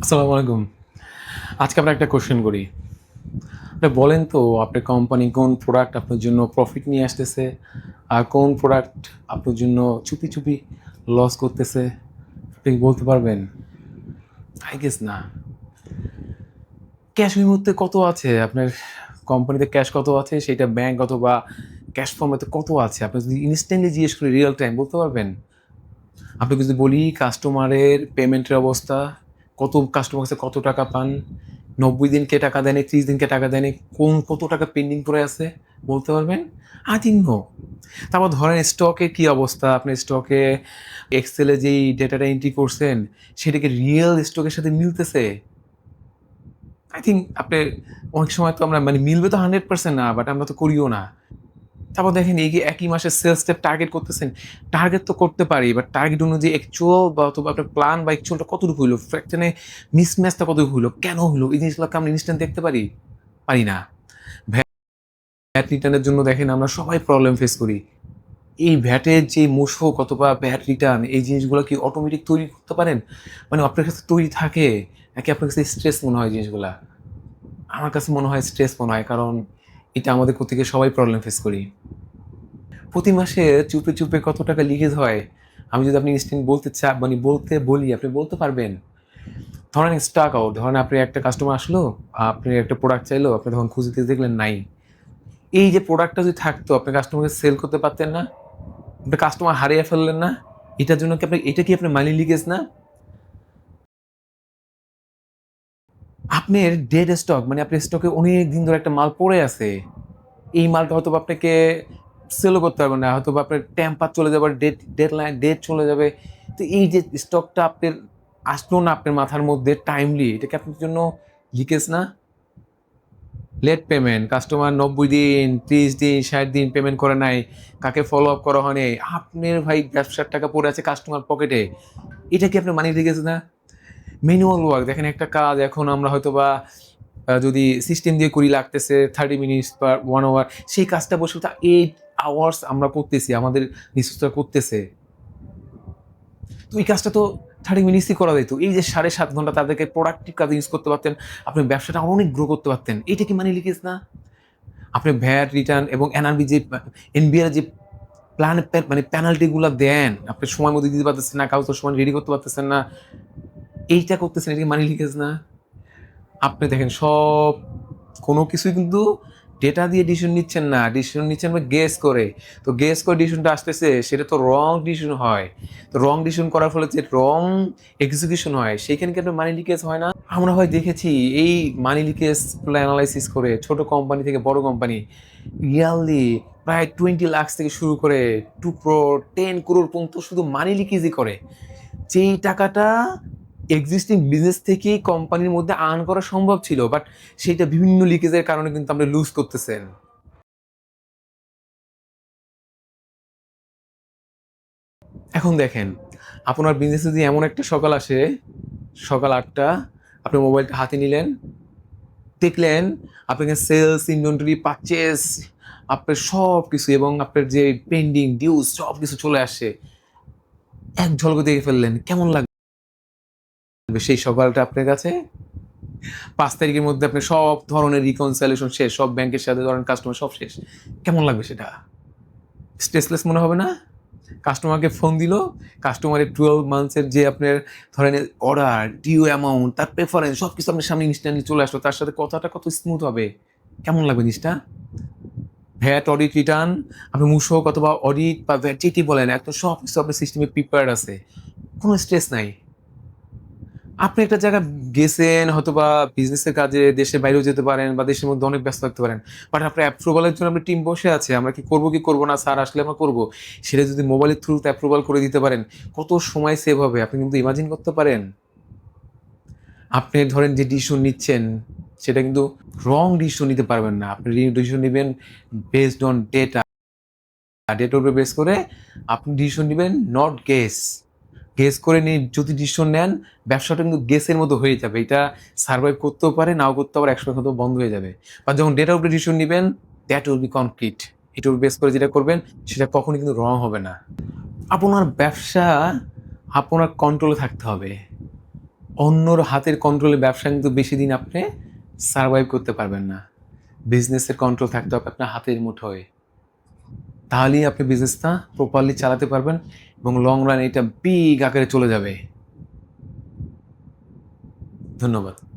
আসসালামু আলাইকুম। আজকে আমরা একটা কোয়েশ্চেন করি। আপনি বলেন তো আপনার কোম্পানি কোন প্রোডাক্ট আপনার জন্য প্রফিট নিয়ে আসতেছে? আর কোন প্রোডাক্ট আপনার জন্য চুপি, চুপি লস করতেছে? আপনি কি বলতে পারবেন? আই গেস না। ক্যাশ ওই মুহূর্তে কত আছে? আপনার কোম্পানিতে ক্যাশ কত আছে সেইটা ব্যাংক অথবা ক্যাশ ফর্মেতে কত আছে? আপনি যদি ইনস্ট্যান্টলি জিজ্ঞেস করি রিয়াল টাইম বলতে পারবেন? আপনাকে যদি বলি কাস্টমারের পেমেন্টের অবস্থা, কত কাস্টমার কাছে কত টাকা পান, ৯০ দিন কে টাকা দেয়নি, ৩০ দিন কে টাকা দেয়নি, কত টাকা পেন্ডিং পড়ে আছে বলতে পারবেন? I think no. তারপর ধরেন স্টকের কি অবস্থা? আপনি স্টকে এক্সেলে যেই ডেটাটা এন্ট্রি করছেন, সেটা কি রিয়েল স্টকের সাথে মিলতেছে? আই থিংক আপনি অনেক সময় তো আমরা মিলবে তো 100% না, বাট আমরা তো করিও না। তারপর দেখেন এই যে একই মাসে সেলসটা টার্গেট করতেছেন। টার্গেট তো করতে পারি, বাট টার্গেট অনুযায়ী অ্যাকচুয়াল বা অথবা আপনার প্ল্যান বা অ্যাকচুয়ালটা কতটুকু হইলো? ফ্র্যাকশনে মিসম্যাচটা কতটুকু হইলো? কেন হইলো? এই জিনিসগুলোকে আমরা ইনস্ট্যান্ট দেখতে পারি? পারি না। ভ্যাট রিটার্নের জন্য দেখেন আমরা সবাই প্রবলেম ফেস করি। এই ভ্যাটের যে মূসক অথবা ভ্যাট রিটার্ন এই জিনিসগুলো কি অটোমেটিক তৈরি করতে পারেন? আপনার কাছে তৈরি থাকে নাকি আপনার কাছে স্ট্রেস মনে হয় জিনিসগুলা? আমার কাছে মনে হয় স্ট্রেস মনে হয়, কারণ এটা আমাদের থেকে সবাই প্রবলেম ফেস করি। প্রতি মাসে চুপে, চুপে কত টাকা লিকেজ হয়? আমি যদি আপনি ইনস্ট্যান্ট বলতে বলতে বলি, আপনি বলতে পারবেন? ধরেন স্টক আউট, ধরেন আপনি একটা কাস্টমার আসলো, আপনি একটা প্রোডাক্ট চাইলো, আপনি তখন খুঁজতে দেখলেন নাই। এই যে প্রোডাক্টটা যদি থাকতো আপনি কাস্টমারকে সেল করতে পারতেন না? আপনি কাস্টমার হারিয়ে ফেললেন না? এটার জন্য কি এটা কি আপনার মানি লিকেজ না? আপনার ডেড স্টক আপনার স্টকে অনেক দিন ধরে একটা মাল পড়ে আছে। এই মালটা হয়তোবা আপনাকে সেলও করতে পারবেন না। হয়তোবা আপনার টেম্পার চলে যাবে, ডেট চলে যাবে। তো এই যে স্টকটা আপনার আসলো না আপনার মাথার মধ্যে টাইমলি, এটা কি আপনার জন্য লিকেজ না? লেট পেমেন্ট, কাস্টমার ৯০ দিন, ৩০ দিন, ৬০ দিন পেমেন্ট করে নাই, কাকে ফলো আপ করা হয়নি। আপনার ভাই ব্যবসার টাকা পড়ে আছে কাস্টমার পকেটে। এটা কি আপনার মানি লিকেজ না? ম্যানুয়াল ওয়ার্ক দেখেন, একটা কাজ এখন আমরা হয়তোবা যদি সিস্টেম দিয়ে করি লাগতেছে 30 মিনিটস বা 1 আওয়ার, সেই কাজটা বসে 8 আওয়ার্স আমরা করতেছি, আমাদের রিসোর্সটা করতেছে। তো এই কাজটা তো 30 মিনিটসই করা যেত। এই যে ৭.৫ ঘন্টা তাদেরকে প্রোডাক্টিভ কাজে ইউজ করতে পারতেন, আপনার ব্যবসাটা আরো অনেক গ্রো করতে পারতেন। এইটা কি মানি লিকেজ না? আপনি ভ্যাট রিটার্ন এবং এনআরবি যে এনবিআর যে প্ল্যান পেনাল্টি গুলা দেন, আপনি সময় মতো দিতে পারতেছেন না, কাগজপত্র সময় রেডি করতে পারতেছেন না। এইটা করতেছেন, এটা কি মানি লিকেজ না? আপনি দেখেন কোনো কিছুই কিন্তু ডেটা দিয়ে ডিসিশন নিচ্ছেন না। ডিসিশন নিচ্ছেন গেস করে। তো গেস করে ডিসিশনটা আসতেছে, সেটা তো রং ডিসিশন হয়। তো রং ডিসিশন করার ফলে যে রং এক্সিকিউশন হয়, সেইখানে কি আপনার মানি লিকেজ হয় না? আমরা হয় দেখেছি এই মানি লিকেজ গুলো এনালাইসিস করে ছোট কোম্পানি থেকে বড় কোম্পানি ইয়ারলি প্রায় 20 লাখ থেকে শুরু করে 2 crore 10 crore পর্যন্ত শুধু মানি লিকেজই করে। যেই টাকাটা এক্সিস্টিং বিজনেস থেকেই কোম্পানির মধ্যে আর্ন করা সম্ভব ছিল, বাট সেইটা বিভিন্ন লিকেজের কারণে কিন্তু আপনি লুজ করতেছেন। এখন দেখেন, আপনার বিজনেসে যদি এমন একটা সকাল আসে, সকাল ৮টা, আপনি মোবাইলটা হাতে নিলেন, দেখলেন আপনাকে সেলস, ইনভেন্টরি, পারচেজ, আপনার সব কিছু এবং আপনার যে পেন্ডিং ডিউজ সব কিছু চলে আসে। এক ঝলকে দেখে ফেললেন। কেমন লাগবে সেই সকালটা আপনার কাছে? ৫ তারিখের মধ্যে আপনার সব ধরনের রিকনসিলিয়েশন শেষ। সব ব্যাংকের সাথে ধরেন কাস্টমার সব শেষ। কেমন লাগবে সেটা? স্ট্রেসলেস মনে হবে না? কাস্টমারকে ফোন দিল, কাস্টমারের 12 মান্থসের যে আপনার ধরেন অর্ডার, ডিউ অ্যামাউন্ট, তার প্রেফারেন্স সবকিছু আপনার সামনে ইনস্ট্যান্টলি চলে আসলো। তার সাথে কথাটা কত স্মুথ হবে। কেমন লাগবে জিনিসটা? ভ্যাট, অডিট, রিটার্ন, আপনি মূসক অথবা অডিট বা ভ্যাট যেটি বলেন, একদম সবকিছু আপনার সিস্টেমে প্রিপেয়ার্ড আছে। কোনো স্ট্রেস নাই। আপনি একটা জায়গায় গেছেন হয়তোবা বিজনেসের কাজে, দেশের বাইরেও যেতে পারেন বা দেশের মধ্যে অনেক ব্যস্ত থাকতে পারেন। বাট আপনার অ্যাপ্রুভালের জন্য আপনার টিম বসে আছে। আমরা কি করব না, স্যার আসলে আমরা করব। সেটা যদি মোবাইলের থ্রুতে অ্যাপ্রুভাল করে দিতে পারেন, কত সময় সেভ হবে আপনি কিন্তু ইমাজিন করতে পারেন? আপনি ধরেন যে ডিসিশন নিচ্ছেন, সেটা কিন্তু রং ডিসিশন নিতে পারবেন না। আপনি ডিসিশন নিবেন বেসড অন ডেটা। ডেটার উপরে বেস করে আপনি ডিসিশন নিবেন, নট গেস। গেস করে নিয়ে যদি ডিসিশন নেন, ব্যবসাটা কিন্তু গেসের মতো হয়ে যাবে। এটা সার্ভাইভ করতেও পারে, নাও করতে পারে, একসময় হয়তো বন্ধ হয়ে যাবে। বা যখন ডেটার উপরে ডিসিশন নিবেন, দ্যাট উইল বি কনক্রিট। এটার উপর বেস করে যেটা করবেন, সেটা কখনোই কিন্তু রং হবে না। আপনার ব্যবসা আপনার কন্ট্রোলে থাকতে হবে। অন্যর হাতের কন্ট্রোলে ব্যবসা কিন্তু বেশি দিন আপনি সারভাইভ করতে পারবেন না। বিজনেসের কন্ট্রোল থাকতে হবে আপনার হাতের মুঠোয়। তাহলেই আপনি বিজনেসটা প্রপারলি চালাতে পারবেন এবং লং রান এটা বিগ আকারে চলে যাবে। ধন্যবাদ।